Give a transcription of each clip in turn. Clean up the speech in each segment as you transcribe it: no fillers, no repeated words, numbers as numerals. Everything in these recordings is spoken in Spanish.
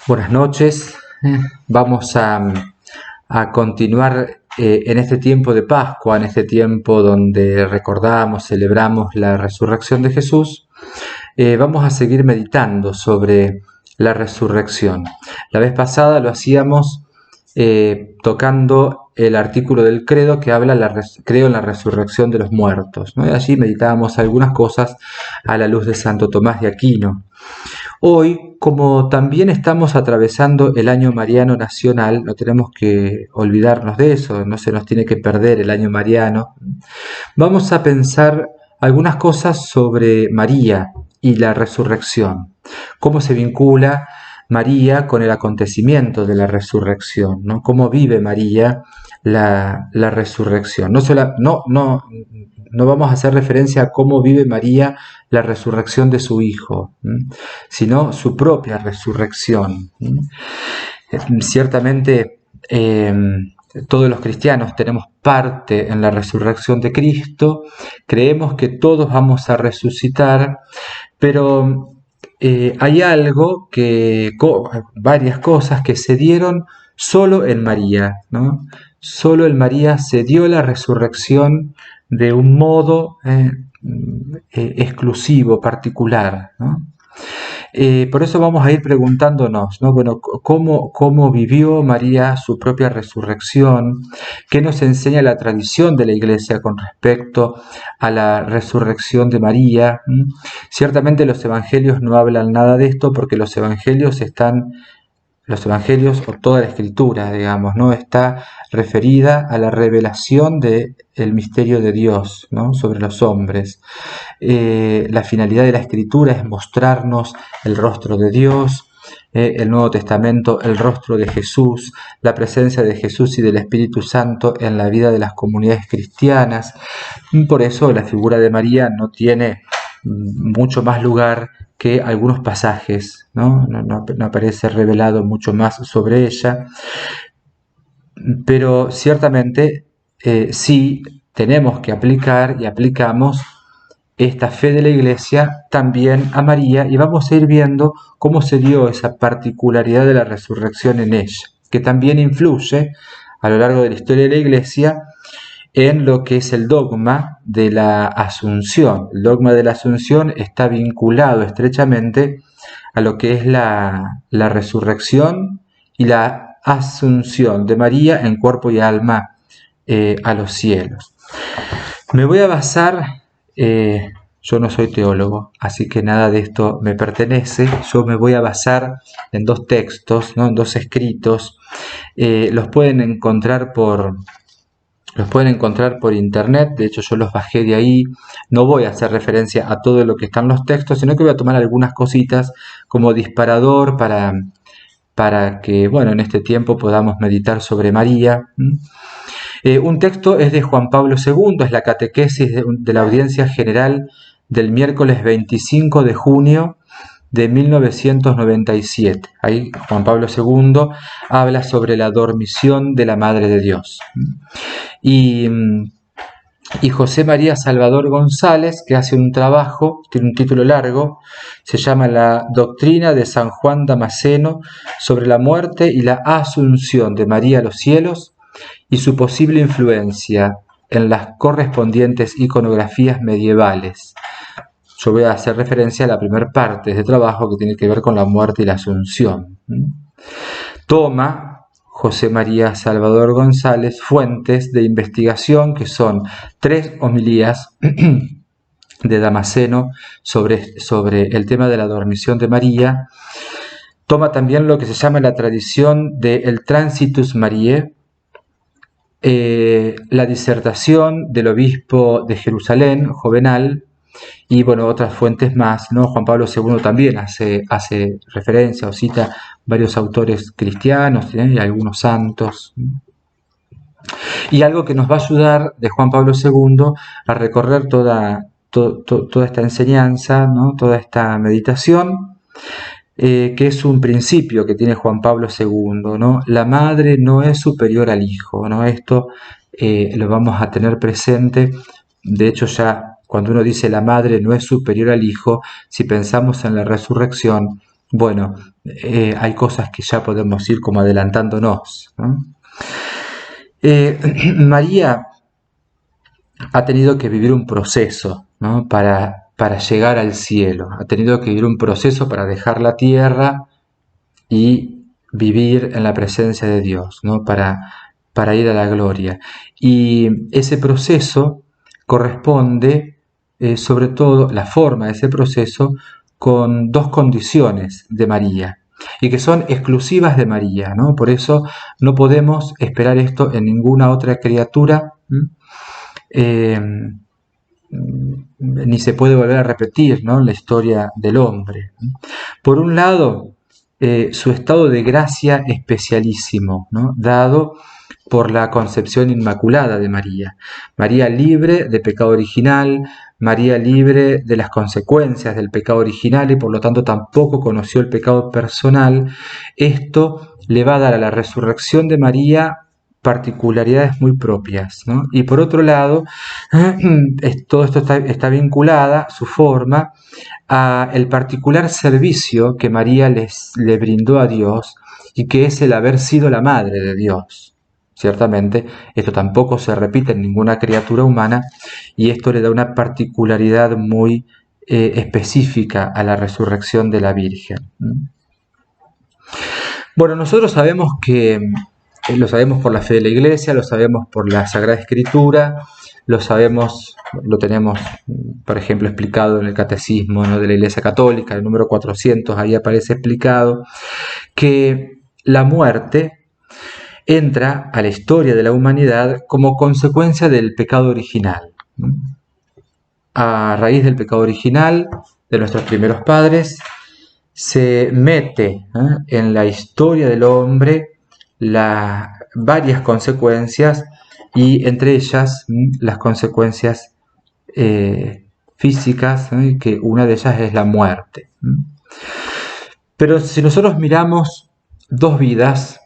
Buenas noches. Vamos a continuar en este tiempo de Pascua, en este tiempo donde recordamos, celebramos la resurrección de Jesús. Vamos a seguir meditando sobre la resurrección. La vez pasada lo hacíamos tocando el artículo del credo que habla, creo en la resurrección de los muertos, ¿no? Y allí meditábamos algunas cosas a la luz de Santo Tomás de Aquino. Hoy, como también estamos atravesando el año mariano nacional, no tenemos que olvidarnos de eso, no se nos tiene que perder el año mariano, vamos a pensar algunas cosas sobre María y la resurrección, cómo se vincula María con el acontecimiento de la resurrección, ¿no? Cómo vive María la resurrección. No vamos a hacer referencia a cómo vive María la resurrección de su hijo, sino su propia resurrección. Ciertamente todos los cristianos tenemos parte en la resurrección de Cristo, creemos que todos vamos a resucitar, pero hay varias cosas que se dieron solo en María, ¿no? Solo en María se dio la resurrección de un modo exclusivo, particular, ¿no? Por eso vamos a ir preguntándonos, ¿no? Bueno, ¿cómo vivió María su propia resurrección? ¿Qué nos enseña la tradición de la Iglesia con respecto a la resurrección de María? Ciertamente los evangelios no hablan nada de esto porque los evangelios o toda la escritura, digamos, ¿no? Está referida a la revelación del misterio de Dios, ¿no? Sobre los hombres. La finalidad de la escritura es mostrarnos el rostro de Dios, el Nuevo Testamento, el rostro de Jesús, la presencia de Jesús y del Espíritu Santo en la vida de las comunidades cristianas. Por eso la figura de María no tiene mucho más lugar que algunos pasajes, ¿no? No aparece revelado mucho más sobre ella, pero ciertamente sí tenemos que aplicar y aplicamos esta fe de la Iglesia también a María, y vamos a ir viendo cómo se dio esa particularidad de la resurrección en ella, que también influye a lo largo de la historia de la Iglesia en lo que es el dogma de la Asunción. El dogma de la Asunción está vinculado estrechamente a lo que es la resurrección y la asunción de María en cuerpo y alma a los cielos. Me voy a basar, yo no soy teólogo, así que nada de esto me pertenece. Yo me voy a basar en dos textos, ¿no? En dos escritos. Los pueden encontrar por internet, de hecho yo los bajé de ahí. No voy a hacer referencia a todo lo que están los textos, sino que voy a tomar algunas cositas como disparador para que, bueno, en este tiempo podamos meditar sobre María. Un texto es de Juan Pablo II, es la catequesis de la Audiencia General del miércoles 25 de junio de 1997. Ahí Juan Pablo II habla sobre la dormición de la Madre de Dios. Y José María Salvador González, que hace un trabajo, tiene un título largo, se llama La doctrina de San Juan Damasceno sobre la muerte y la asunción de María a los cielos y su posible influencia en las correspondientes iconografías medievales. Yo voy a hacer referencia a la primera parte de este trabajo que tiene que ver con la muerte y la asunción. Toma José María Salvador González fuentes de investigación que son 3 homilías de Damasceno sobre el tema de la dormición de María. Toma también lo que se llama la tradición del Transitus Mariae, la disertación del obispo de Jerusalén, Juvenal, y bueno, otras fuentes más, ¿no? Juan Pablo II también hace referencia o cita varios autores cristianos, y algunos santos. Y algo que nos va a ayudar de Juan Pablo II a recorrer toda esta enseñanza, ¿no? Toda esta meditación, que es un principio que tiene Juan Pablo II, ¿no? La madre no es superior al hijo, ¿no? Esto lo vamos a tener presente. De hecho, ya cuando uno dice la madre no es superior al hijo, si pensamos en la resurrección, Bueno, hay cosas que ya podemos ir como adelantándonos, ¿no? María ha tenido que vivir un proceso, ¿no? para llegar al cielo, ha tenido que vivir un proceso para dejar la tierra y vivir en la presencia de Dios, ¿no? para ir a la gloria. Y ese proceso corresponde, sobre todo, la forma de ese proceso, con dos condiciones de María, y que son exclusivas de María, ¿no? Por eso no podemos esperar esto en ninguna otra criatura, ni se puede volver a repetir, ¿no? La historia del hombre. Por un lado, su estado de gracia especialísimo, ¿no? Dado por la concepción inmaculada de María. María libre de pecado original, María libre de las consecuencias del pecado original y por lo tanto tampoco conoció el pecado personal. Esto le va a dar a la resurrección de María particularidades muy propias, ¿no? Y por otro lado, todo esto está vinculada, su forma, a el particular servicio que María le brindó a Dios y que es el haber sido la madre de Dios. Ciertamente, esto tampoco se repite en ninguna criatura humana y esto le da una particularidad muy específica a la resurrección de la Virgen. Bueno, nosotros sabemos que, lo sabemos por la fe de la Iglesia, lo sabemos por la Sagrada Escritura, lo sabemos, lo tenemos, por ejemplo, explicado en el Catecismo, ¿no?, de la Iglesia Católica, el número 400, ahí aparece explicado, que la muerte entra a la historia de la humanidad como consecuencia del pecado original. A raíz del pecado original de nuestros primeros padres, se mete en la historia del hombre varias consecuencias y entre ellas las consecuencias físicas, que una de ellas es la muerte. Pero si nosotros miramos dos vidas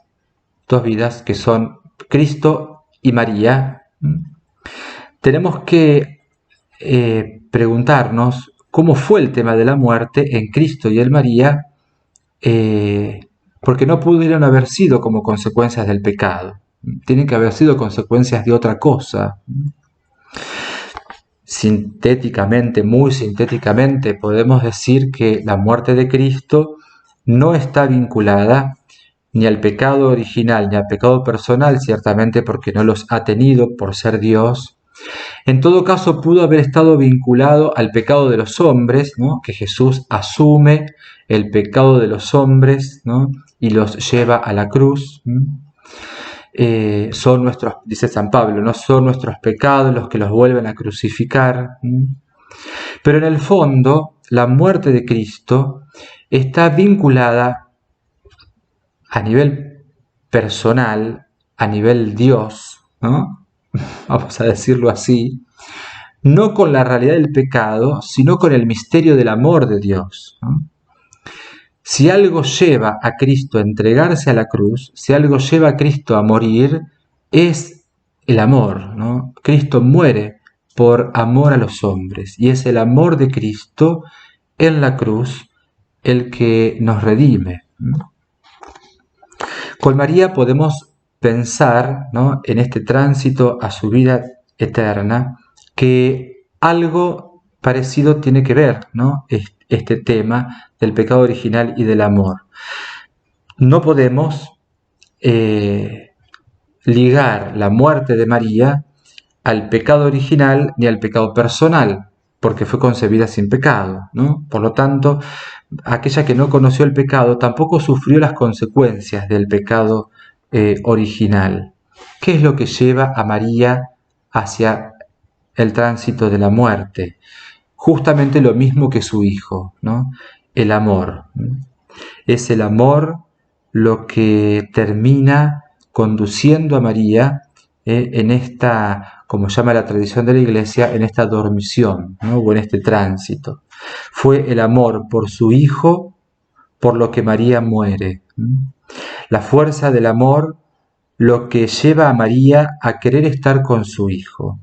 que son Cristo y María, tenemos que preguntarnos cómo fue el tema de la muerte en Cristo y en María, porque no pudieron haber sido como consecuencias del pecado, tienen que haber sido consecuencias de otra cosa. Sintéticamente, muy sintéticamente, podemos decir que la muerte de Cristo no está vinculada ni al pecado original ni al pecado personal, ciertamente porque no los ha tenido por ser Dios. En todo caso, pudo haber estado vinculado al pecado de los hombres, ¿no?, que Jesús asume el pecado de los hombres, ¿no?, y los lleva a la cruz. Son nuestros, dice San Pablo, no son nuestros pecados los que los vuelven a crucificar. Pero en el fondo, la muerte de Cristo está vinculada a nivel personal, a nivel Dios, ¿no?, vamos a decirlo así, no con la realidad del pecado, sino con el misterio del amor de Dios, ¿no? Si algo lleva a Cristo a entregarse a la cruz, si algo lleva a Cristo a morir, es el amor, ¿no? Cristo muere por amor a los hombres y es el amor de Cristo en la cruz el que nos redime. Con María podemos pensar, ¿no?, en este tránsito a su vida eterna, que algo parecido tiene que ver, ¿no?, este tema del pecado original y del amor. No podemos ligar la muerte de María al pecado original ni al pecado personal, porque fue concebida sin pecado, ¿no? Por lo tanto, aquella que no conoció el pecado tampoco sufrió las consecuencias del pecado original. ¿Qué es lo que lleva a María hacia el tránsito de la muerte? Justamente lo mismo que su hijo, ¿no? El amor. Es el amor lo que termina conduciendo a María en esta, como llama la tradición de la Iglesia, en esta dormición, ¿no?, o en este tránsito. Fue el amor por su hijo por lo que María muere. La fuerza del amor lo que lleva a María a querer estar con su hijo.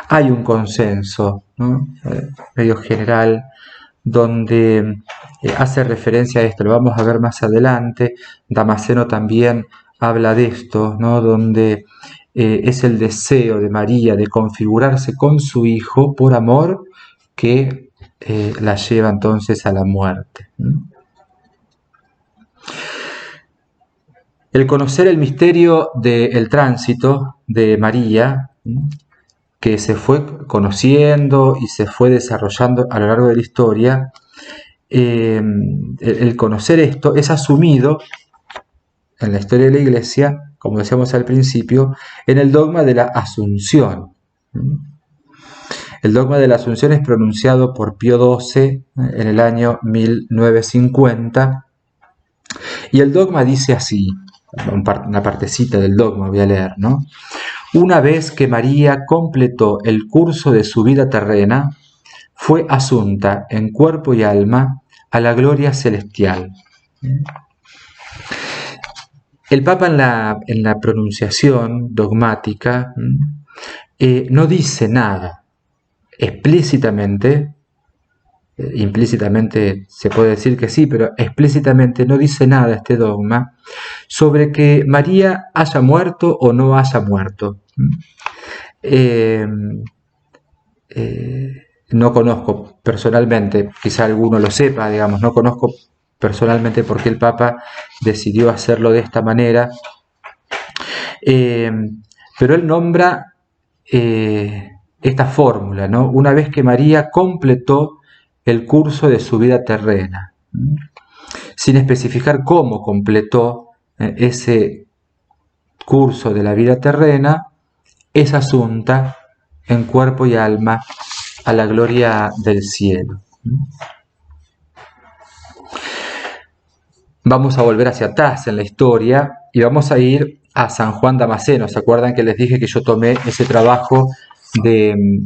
Hay un consenso, ¿no?, medio general, donde hace referencia a esto, lo vamos a ver más adelante. Damasceno también habla de esto, ¿no? Donde es el deseo de María de configurarse con su hijo por amor que la lleva entonces a la muerte. El conocer el misterio del tránsito de María, que se fue conociendo y se fue desarrollando a lo largo de la historia, el conocer esto es asumido en la historia de la Iglesia, como decíamos al principio, en el dogma de la Asunción. El dogma de la Asunción es pronunciado por Pío XII en el año 1950, y el dogma dice así, una partecita del dogma voy a leer, ¿no? Una vez que María completó el curso de su vida terrena, fue asunta en cuerpo y alma a la gloria celestial. El Papa en la pronunciación dogmática no dice nada explícitamente, implícitamente se puede decir que sí, pero explícitamente no dice nada este dogma sobre que María haya muerto o no haya muerto. No conozco personalmente, quizá alguno lo sepa, digamos, no conozco personalmente por qué el Papa decidió hacerlo de esta manera, pero él nombra esta fórmula, ¿no? Una vez que María completó el curso de su vida terrena, sin especificar cómo completó ese curso de la vida terrena, es asunta en cuerpo y alma a la gloria del cielo. Vamos a volver hacia atrás en la historia y vamos a ir a San Juan Damasceno. ¿Se acuerdan que les dije que yo tomé ese trabajo de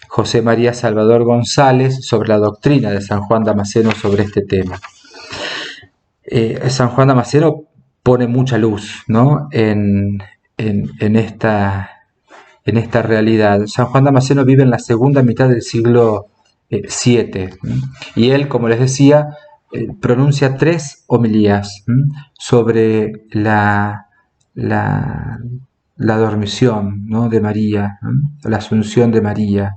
José María Salvador González sobre la doctrina de San Juan Damasceno sobre este tema? San Juan Damasceno pone mucha luz, ¿no? en esta realidad. San Juan Damasceno vive en la segunda mitad del siglo VII y él, como les decía, pronuncia 3 homilías sobre la dormición, ¿no? de María, la asunción de María.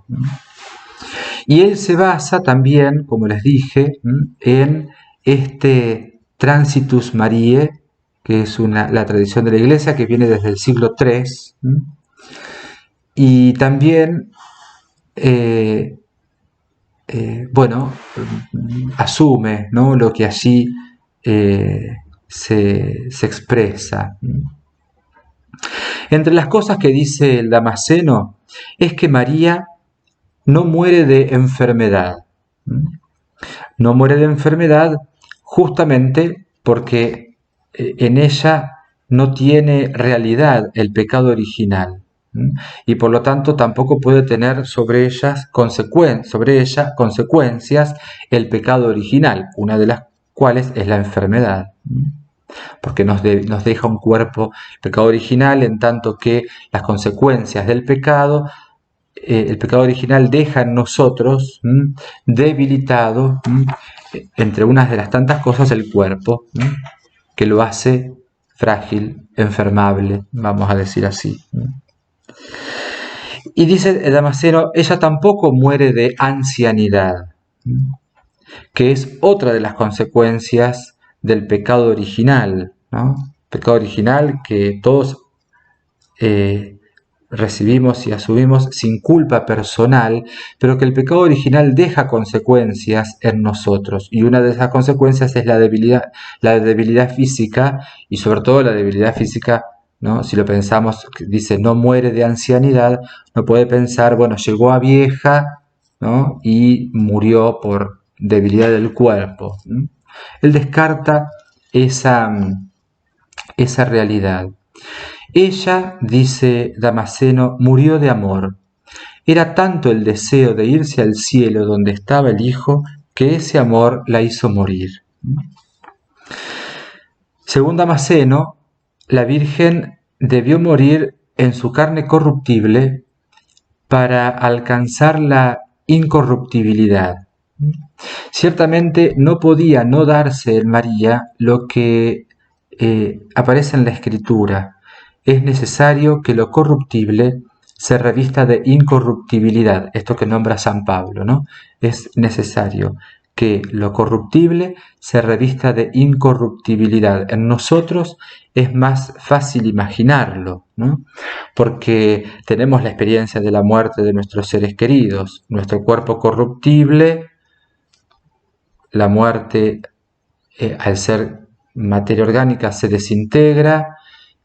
Y él se basa también, como les dije, en este Transitus Mariae, que es la tradición de la Iglesia que viene desde el siglo III, y también asume, ¿no? lo que allí se expresa. Entre las cosas que dice el Damasceno es que María no muere de enfermedad. No muere de enfermedad justamente porque en ella no tiene realidad el pecado original. Y por lo tanto tampoco puede tener sobre ella consecuencias el pecado original, una de las cuales es la enfermedad, porque nos deja un cuerpo, el pecado original, en tanto que las consecuencias del pecado, el pecado original deja en nosotros debilitado, entre unas de las tantas cosas, el cuerpo, que lo hace frágil, enfermable, vamos a decir así. Y dice Damasceno, ella tampoco muere de ancianidad, que es otra de las consecuencias del pecado original, ¿no? Pecado original que todos recibimos y asumimos sin culpa personal, pero que el pecado original deja consecuencias en nosotros, y una de esas consecuencias es la debilidad física, y sobre todo la debilidad física, ¿no? Si lo pensamos, dice no muere de ancianidad, no puede pensar, bueno, llegó a vieja, ¿no? y murió por debilidad del cuerpo. Él descarta esa realidad. Ella, dice Damasceno, murió de amor. Era tanto el deseo de irse al cielo donde estaba el Hijo, que ese amor la hizo morir. Según Damasceno, la Virgen debió morir en su carne corruptible para alcanzar la incorruptibilidad. Ciertamente no podía no darse en María lo que aparece en la Escritura. Es necesario que lo corruptible se revista de incorruptibilidad, esto que nombra San Pablo, ¿no? Es necesario que lo corruptible se revista de incorruptibilidad. En nosotros es más fácil imaginarlo, ¿no? Porque tenemos la experiencia de la muerte de nuestros seres queridos. Nuestro cuerpo corruptible, la muerte, al ser materia orgánica, se desintegra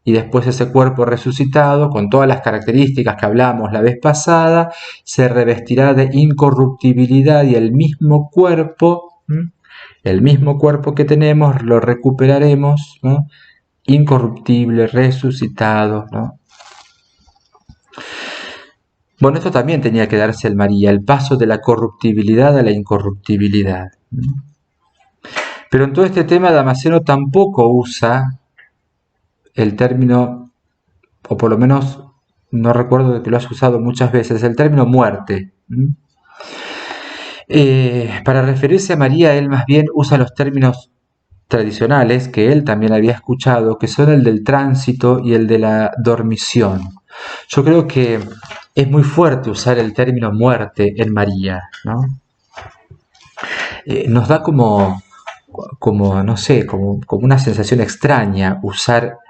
y después ese cuerpo resucitado, con todas las características que hablamos la vez pasada, se revestirá de incorruptibilidad y el mismo cuerpo que tenemos lo recuperaremos, ¿no? Incorruptible, resucitado, ¿no? Bueno, esto también tenía que darse en María, el paso de la corruptibilidad a la incorruptibilidad. Pero en todo este tema Damasceno tampoco usa el término, o por lo menos no recuerdo de que lo has usado muchas veces, el término muerte. Para referirse a María, él más bien usa los términos tradicionales que él también había escuchado, que son el del tránsito y el de la dormición. Yo creo que es muy fuerte usar el término muerte en María, ¿no? Nos da como no sé, como una sensación extraña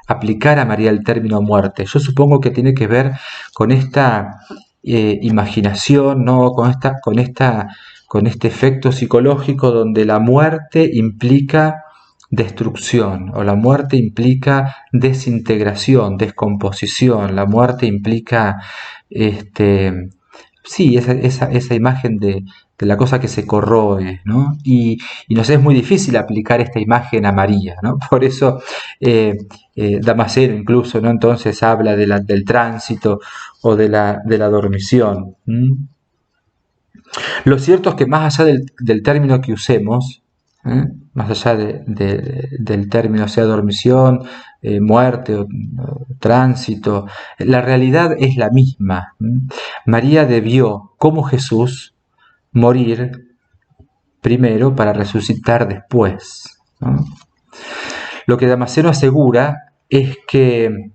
aplicar a María el término muerte. Yo supongo que tiene que ver con esta imaginación, ¿no? Con este efecto psicológico donde la muerte implica destrucción, o la muerte implica desintegración, descomposición, la muerte implica sí, esa imagen de la cosa que se corroe, ¿no? Y nos es muy difícil aplicar esta imagen a María, ¿no? Por eso Damasceno incluso, ¿no? Entonces habla del tránsito o de la dormición. Lo cierto es que más allá del término que usemos, más allá del término, sea dormición, muerte o tránsito, la realidad es la misma. María debió, como Jesús, morir primero para resucitar después, ¿no? Lo que Damasceno asegura es que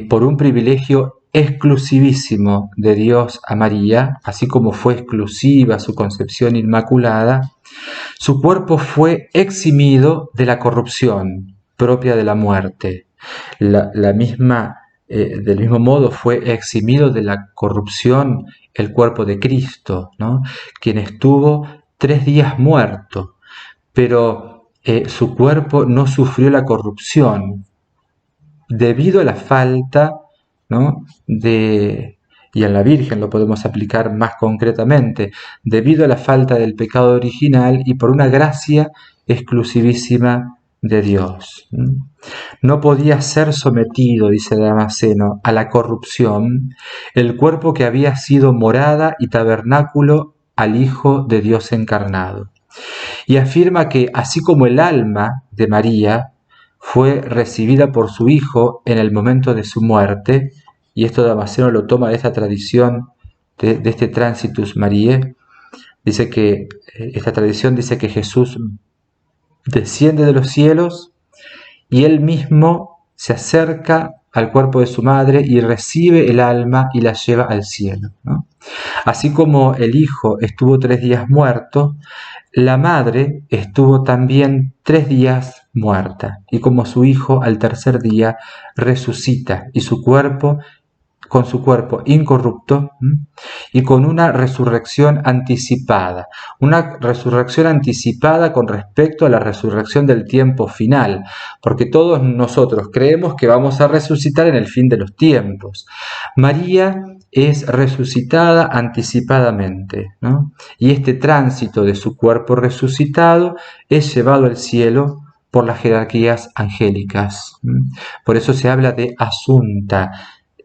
por un privilegio exclusivísimo de Dios a María, así como fue exclusiva su concepción inmaculada, su cuerpo fue eximido de la corrupción propia de la muerte. Del mismo modo fue eximido de la corrupción el cuerpo de Cristo, ¿no? Quien estuvo 3 días muerto, pero su cuerpo no sufrió la corrupción debido a la falta, ¿no? Y en la Virgen lo podemos aplicar más concretamente, debido a la falta del pecado original y por una gracia exclusivísima de Dios. No podía ser sometido, dice Damasceno, a la corrupción el cuerpo que había sido morada y tabernáculo al Hijo de Dios encarnado. Y afirma que así como el alma de María fue recibida por su Hijo en el momento de su muerte, y esto Damasceno lo toma de esta tradición, de este Transitus Mariae, dice que esta tradición dice que Jesús desciende de los cielos y él mismo se acerca al cuerpo de su madre y recibe el alma y la lleva al cielo, ¿no? Así como el Hijo estuvo 3 días muerto, la madre estuvo también 3 días muerta, y como su Hijo al tercer día resucita y con su cuerpo incorrupto y con una resurrección anticipada con respecto a la resurrección del tiempo final, porque todos nosotros creemos que vamos a resucitar en el fin de los tiempos. María es resucitada anticipadamente, ¿no? Y este tránsito de su cuerpo resucitado es llevado al cielo por las jerarquías angélicas. Por eso se habla de asunta,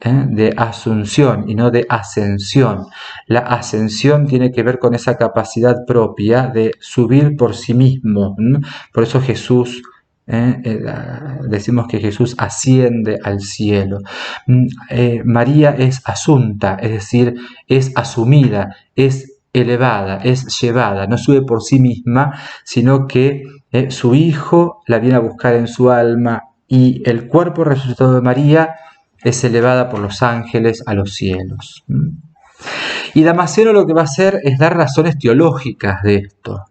de asunción y no de ascensión. La ascensión tiene que ver con esa capacidad propia de subir por sí mismo. Por eso Jesús, decimos que Jesús asciende al cielo. María es asunta, es decir, es asumida, es elevada, es llevada, no sube por sí misma, sino que su Hijo la viene a buscar en su alma, y el cuerpo resucitado de María es elevada por los ángeles a los cielos. Y Damasceno lo que va a hacer es dar razones teológicas de esto.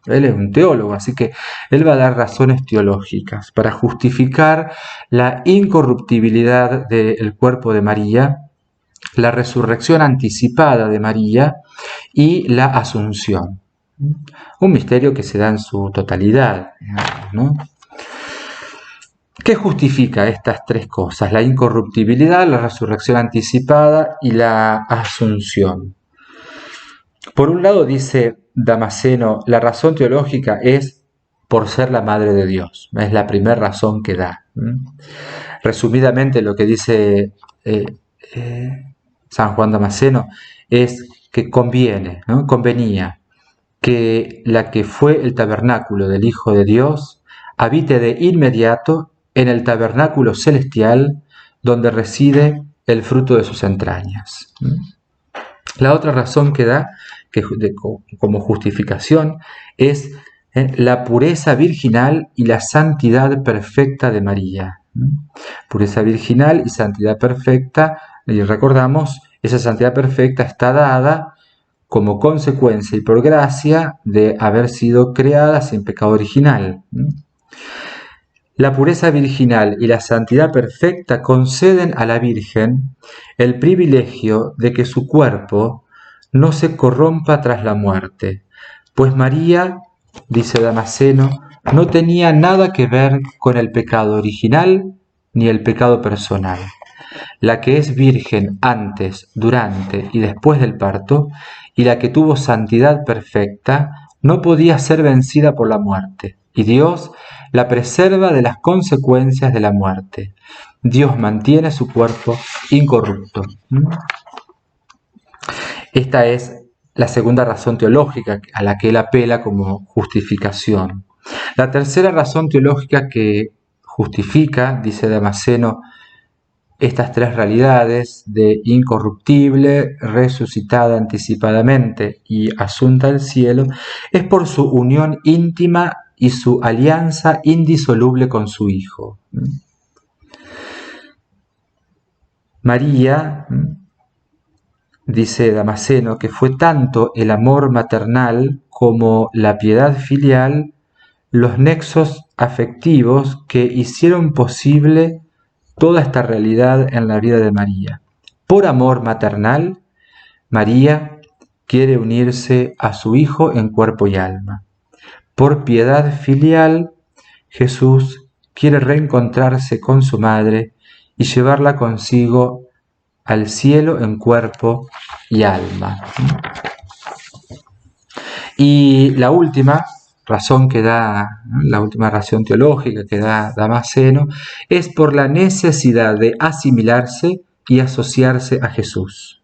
Él es un teólogo, así que él va a dar razones teológicas para justificar la incorruptibilidad del cuerpo de María, la resurrección anticipada de María y la asunción. Un misterio que se da en su totalidad, ¿no? ¿Qué justifica estas tres cosas? La incorruptibilidad, la resurrección anticipada y la asunción. Por un lado dice Damasceno, la razón teológica es por ser la Madre de Dios. Es la primera razón que da. Resumidamente lo que dice San Juan Damasceno es que conviene, ¿no? Convenía que la que fue el tabernáculo del Hijo de Dios habite de inmediato en el tabernáculo celestial donde reside el fruto de sus entrañas. La otra razón que da como justificación es la pureza virginal y la santidad perfecta de María. Pureza virginal y santidad perfecta, y recordamos, esa santidad perfecta está dada como consecuencia y por gracia de haber sido creada sin pecado original. La pureza virginal y la santidad perfecta conceden a la Virgen el privilegio de que su cuerpo no se corrompa tras la muerte, pues María, dice Damasceno, no tenía nada que ver con el pecado original ni el pecado personal. La que es virgen antes, durante y después del parto, y la que tuvo santidad perfecta, no podía ser vencida por la muerte, y Dios la preserva de las consecuencias de la muerte. Dios mantiene su cuerpo incorrupto. Esta es la segunda razón teológica a la que él apela como justificación. La tercera razón teológica que justifica, dice Damasceno, estas tres realidades de incorruptible, resucitada anticipadamente y asunta al cielo, es por su unión íntima y su alianza indisoluble con su Hijo. María, dice Damasceno, que fue tanto el amor maternal como la piedad filial los nexos afectivos que hicieron posible toda esta realidad en la vida de María. Por amor maternal, María quiere unirse a su Hijo en cuerpo y alma. Por piedad filial, Jesús quiere reencontrarse con su madre y llevarla consigo al cielo en cuerpo y alma. Y la última razón que da, la última razón teológica que da Damasceno, es por la necesidad de asimilarse y asociarse a Jesús.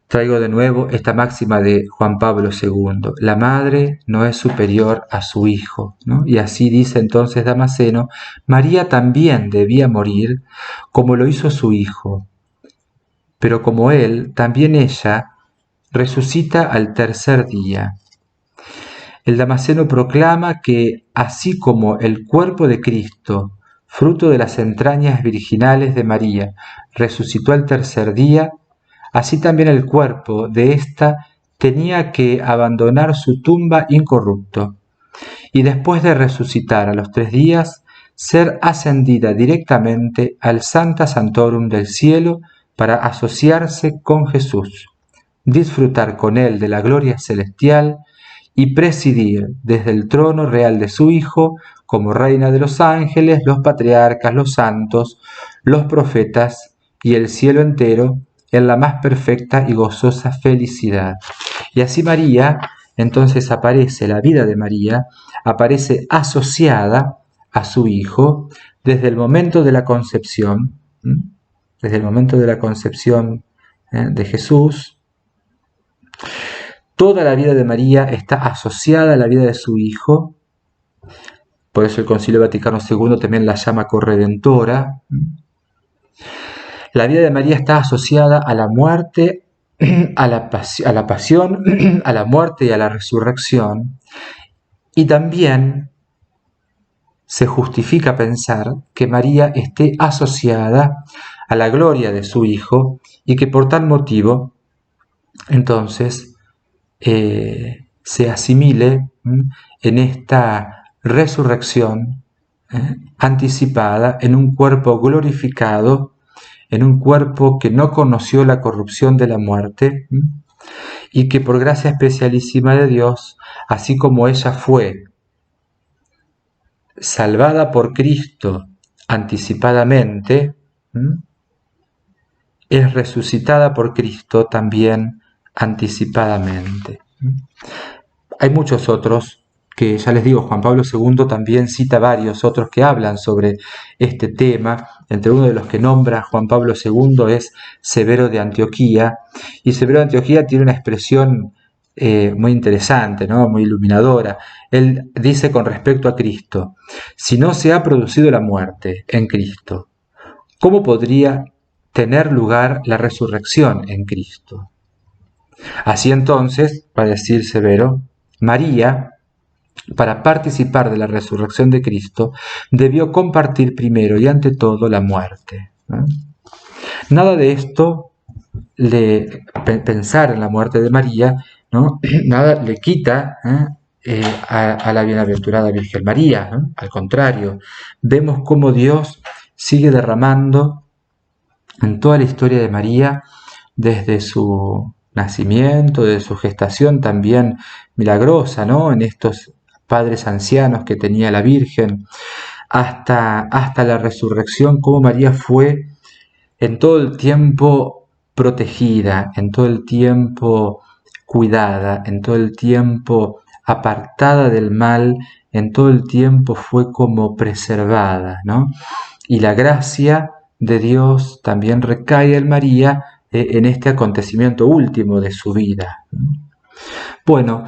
Traigo de nuevo esta máxima de Juan Pablo II, la madre no es superior a su hijo, ¿no? Y así dice entonces Damasceno, María también debía morir como lo hizo su hijo, pero como él, también ella resucita al tercer día. El Damasceno proclama que así como el cuerpo de Cristo, fruto de las entrañas virginales de María, resucitó al tercer día, así también el cuerpo de ésta tenía que abandonar su tumba incorrupto, y después de resucitar a los 3 días, ser ascendida directamente al Sancta Sanctorum del cielo para asociarse con Jesús, disfrutar con él de la gloria celestial y presidir desde el trono real de su Hijo como reina de los ángeles, los patriarcas, los santos, los profetas y el cielo entero en la más perfecta y gozosa felicidad. Y así María, entonces aparece, la vida de María, aparece asociada a su Hijo desde el momento de la concepción, de Jesús. Toda la vida de María está asociada a la vida de su Hijo. Por eso el Concilio Vaticano II también la llama corredentora. La vida de María está asociada a la muerte, a la pasión, a la muerte y a la resurrección, y también se justifica pensar que María esté asociada a la gloria de su Hijo y que por tal motivo entonces se asimile en esta resurrección anticipada en un cuerpo glorificado, en un cuerpo que no conoció la corrupción de la muerte y que por gracia especialísima de Dios, así como ella fue salvada por Cristo anticipadamente, es resucitada por Cristo también anticipadamente. Hay muchos otros que, ya les digo, Juan Pablo II también cita varios otros que hablan sobre este tema. Entre uno de los que nombra Juan Pablo II es Severo de Antioquía, y Severo de Antioquía tiene una expresión muy interesante, ¿no? Muy iluminadora. Él dice con respecto a Cristo: si no se ha producido la muerte en Cristo, ¿cómo podría tener lugar la resurrección en Cristo? Así entonces, va a decir Severo, María, para participar de la resurrección de Cristo, debió compartir primero y ante todo la muerte. Nada de esto, pensar en la muerte de María, ¿no? Nada le quita a la bienaventurada Virgen María, ¿no? Al contrario, vemos cómo Dios sigue derramando en toda la historia de María, desde su nacimiento, desde su gestación también milagrosa, ¿no? En estos padres ancianos que tenía la Virgen, hasta la resurrección, cómo María fue en todo el tiempo protegida, en todo el tiempo cuidada, en todo el tiempo apartada del mal, en todo el tiempo fue como preservada, ¿no? Y la gracia de Dios también recae en María en este acontecimiento último de su vida. Bueno,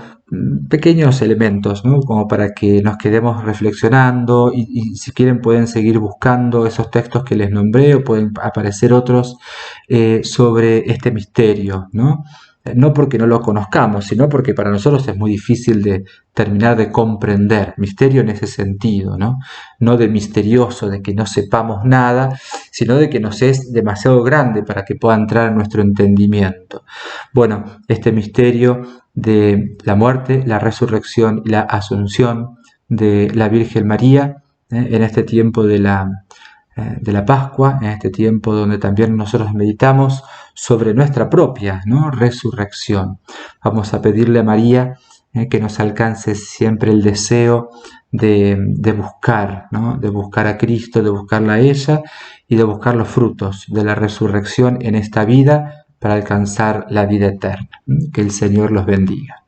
pequeños elementos, ¿no? Como para que nos quedemos reflexionando y si quieren pueden seguir buscando esos textos que les nombré o pueden aparecer otros sobre este misterio, ¿no? No porque no lo conozcamos, sino porque para nosotros es muy difícil de terminar de comprender. Misterio en ese sentido, ¿no? No de misterioso, de que no sepamos nada, sino de que nos es demasiado grande para que pueda entrar en nuestro entendimiento. Bueno, este misterio de la muerte, la resurrección y la asunción de la Virgen María en este tiempo de la Pascua, en este tiempo donde también nosotros meditamos sobre nuestra propia, ¿no? Resurrección. Vamos a pedirle a María que nos alcance siempre el deseo de buscar, ¿no? De buscar a Cristo, de buscarla a ella y de buscar los frutos de la resurrección en esta vida para alcanzar la vida eterna. Que el Señor los bendiga.